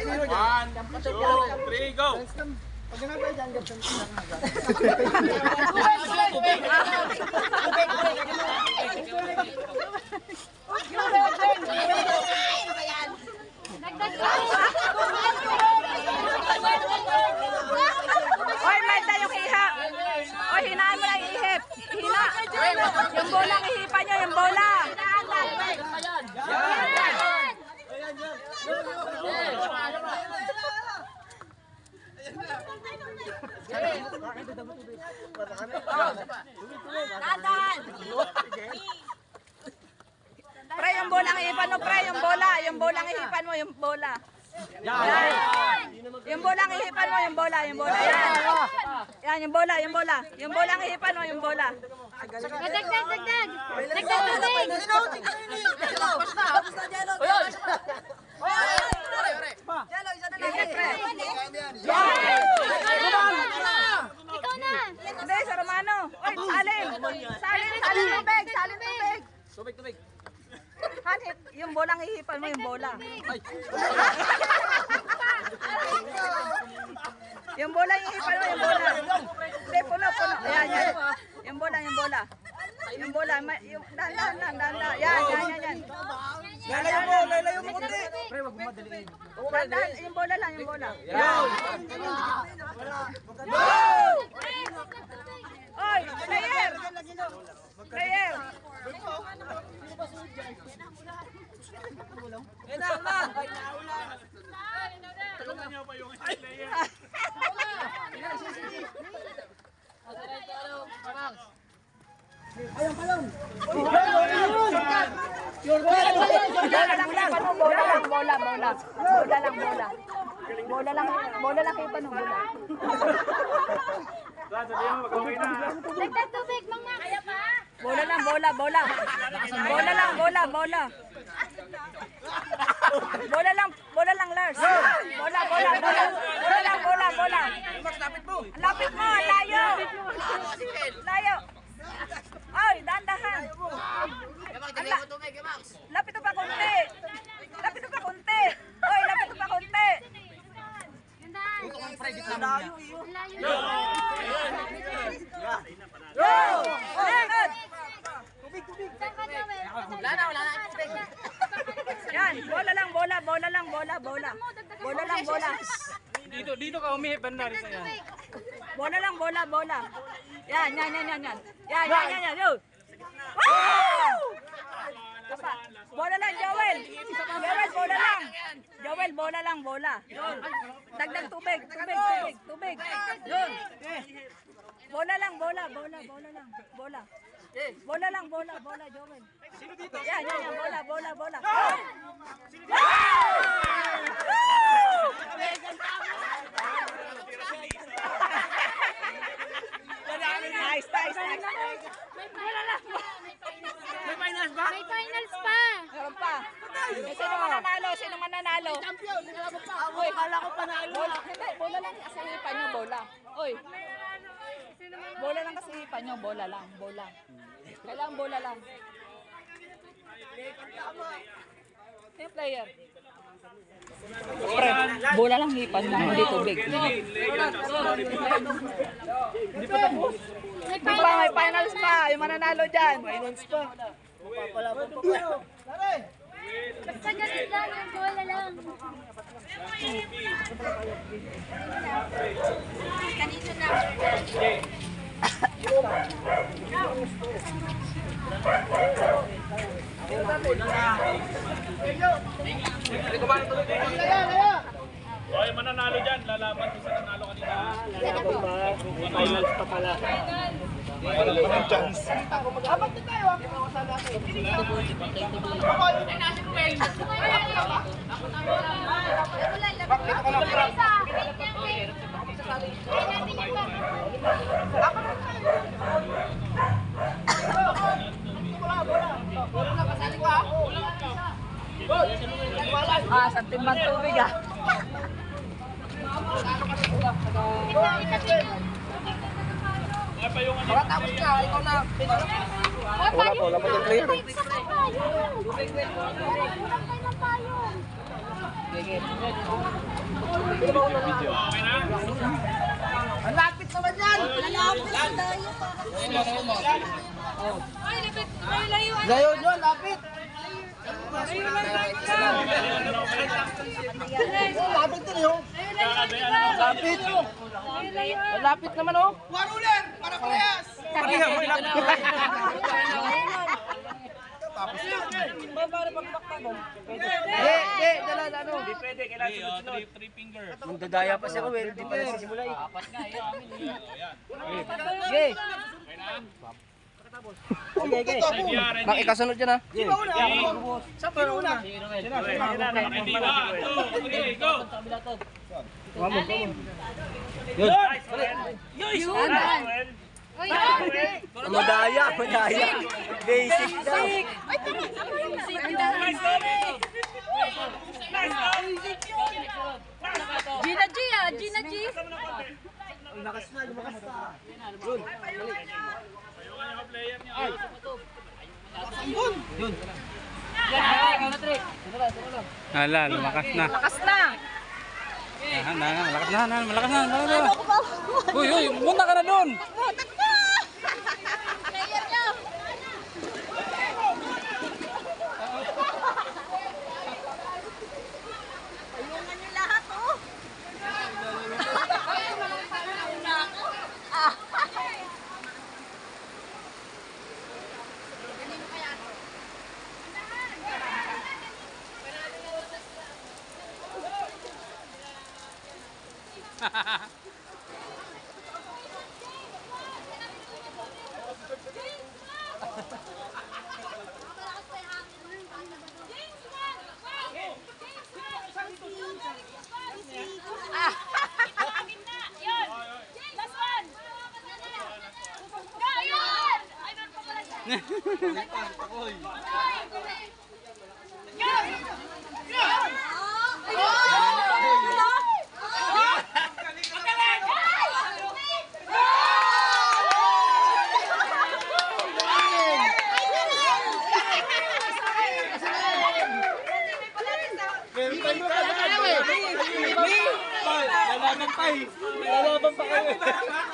1, 2, 3, go! Pag ginagawa dyan, ganyan. Oy, Melda yung iha. Oy, hinaan mo lang ihip. Hina. Yung bola, ihipan nyo, yung bola. Pre, yung bola ang ihipan mo, pre, yung bola. Yung bola ang ihipan mo, yung bola. Yan. Yung bola ang ihipan mo, yung bola, yung bola. Yan. Yan, yung bola, yung bola. Yung bola ang ihipan mo, yung bola. Dagdag! Dagdag tubig! Sige, pre. Ikaw na! Hindi, sa Romano. Oy, salin. Salin tubig, salin tubig. Tubig. Hanip, yung bolang ihipan mo, yung bola. Yung bola yung ihipan mo, yung bola. Hindi, puno. Ayan. Yung bola. Yung bola, yung dahan. Yan. Lalayo mo kundi. Dahan, yung bola lang, yung bola. Yan. Oy, player. Tulungan niyo pa yung player. Bola lang kayo pa nung bola. Sabihin mo, mag-okay na. Dagdag tubig, mga! Kaya pa? Bola lang. Bola lang, Lars. Bola. Lapit mo, layo. Ay, dahan. Lapit pa konti. Oy, lapit pa konti. Layo. Wala na. Yan, bola lang. Dito ka umihip, banda rin yan. Bola lang. Yan. Yun. Wow! Kapa. Bola lang, Joel, bola lang. Yun. Dagdag tubig. Yun. Bola lang. Bola, Joel. Sino dito? Yan, bola. Nice. May finals ba? May finals pa! Meron pa. Sino mananalo? Uy, kala ko panalo. Hindi, bola lang kasi hipan nyo, bola. Uy. Bola lang kasi hipan nyo, bola lang. Kailangan bola lang. Yung player. Pre, bola lang hipan mo, hindi tubig. Hindi pa tapos. May finals pa, yung mananalo dyan. Basta ganun lang, yung bola lang. Kanino na? Oy, mananalo dyan. Lalaban kung sa nanalo kanina. Finals pa pala. Walang chance. Sa timbang tubig ah. Ay pa yung ano. Tapos ka, ikaw na. Wala pa yung player. Ang lapit naman yan! Layo nyo, lapit! Lapit din yun! Lapit! Lapit naman oh! Waruler! Para parehas! Parehas mo dala ano. Hindi pwede, kailangan sunod-sunod. Three finger. Mandadaya pa siya ko, hindi pa nagsisimula eh. Apat na, Okay. Okay. Nang ikasunod dyan ha. Sino una? Sino una? Hindi ba? 2, 3, go! Madaya. Basic daw. Gina G ah, Gina G. Lumakas na. Hala, lumakas na. Lakas na. Malakas na. Uy, munta ka na doon. Player niyo. Ayungan niyo lahat oh. Lalaban pa kayo.